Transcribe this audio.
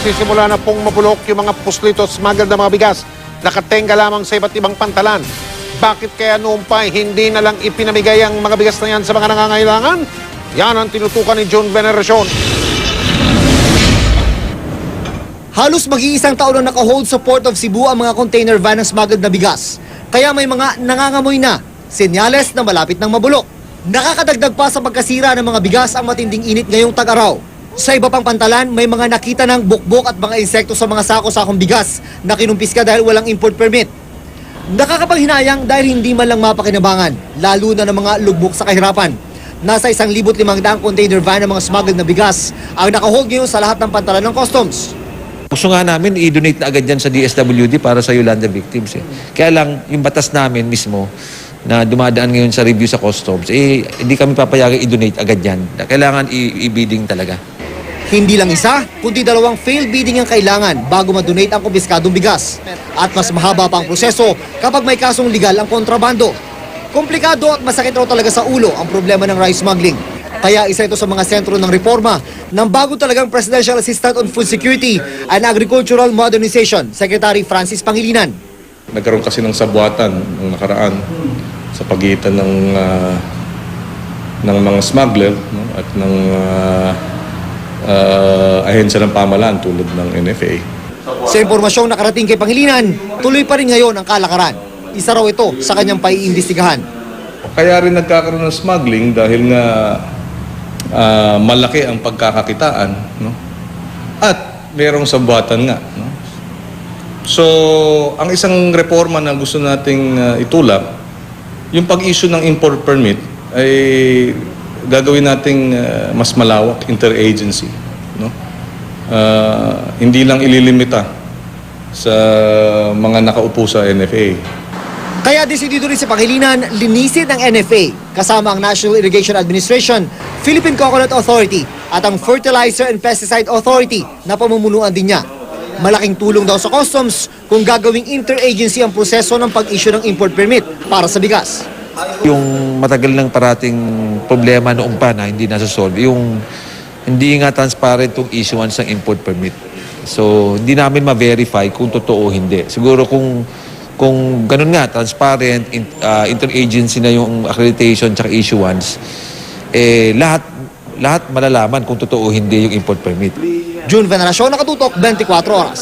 nagsisimula na pong mabulok yung mga puslitos smuggled na mga bigas. Nakatenga lamang sa iba't ibang pantalan. Bakit kaya noon pa hindi na lang ipinamigay ang mga bigas na yan sa mga nangangailangan? Yan ang tinutukan ni June Veneracion. Halos mag-iisang taon na naka-hold sa Port of Cebu ang mga container van ng smuggled na bigas. Kaya may mga nangangamoy na, senyales na malapit ng mabulok. Nakakadagdag pa sa pagkasira ng mga bigas ang matinding init ngayong tag-araw. Sa iba pang pantalan, may mga nakita ng bukbok at mga insekto sa mga sako-sakong bigas na kinumpiska dahil walang import permit. Nakakapanghinayang dahil hindi man lang mapakinabangan, lalo na ng mga lugbok sa kahirapan. Nasa 1,500 container van ng mga smuggled na bigas ang nakahold ngayon sa lahat ng pantalan ng customs. Gusto nga namin i-donate na agad dyan sa DSWD para sa Yolanda victims. Kaya lang, yung batas namin mismo na dumadaan ngayon sa review sa customs, hindi kami papayagan i-donate agad yan. Kailangan i-bidding talaga. Hindi lang isa, kundi 2 failed bidding ang kailangan bago ma-donate ang kumpiskadong bigas. At mas mahaba pa ang proseso kapag may kasong legal ang kontrabando. Komplikado at masakit raw talaga sa ulo ang problema ng rice smuggling. Kaya isa ito sa mga sentro ng reforma ng bago talagang Presidential Assistant on Food Security and Agricultural Modernization, Secretary Francis Pangilinan. Nagkaroon kasi ng sabuatan ng nakaraan sa pagitan ng mga smuggler, no, at ng ahensya ng pamahalaan tulad ng NFA. Sa impormasyong nakarating kay Pangilinan, tuloy pa rin ngayon ang kalakaran. Isa raw ito sa kanyang paiimbestigahan. Kaya rin nagkakaroon ng smuggling dahil nga malaki ang pagkakakitaan, no? At mayroong sabuatan nga, no? So, ang isang reforma na gusto nating itulak, yung pag-issue ng import permit ay gagawin nating mas malawak, interagency, no? Hindi lang ililimita sa mga nakaupo sa NFA. Kaya desidido rin si Pangilinan linisin ng NFA kasama ang National Irrigation Administration, Philippine Coconut Authority at ang Fertilizer and Pesticide Authority na pamumunuan din niya. Malaking tulong daw sa customs kung gagawing interagency ang proseso ng pag-issue ng import permit para sa bigas. Yung matagal ng parating problema noong pa na hindi nasa-solve, yung hindi nga transparent yung issuance ng import permit. So, hindi namin ma-verify kung totoo o hindi. Siguro kung ganun nga, transparent, interagency na yung accreditation at issuance, lahat malalaman kung totoo o hindi yung import permit. June Veneracion, Nakatutok, 24 Oras.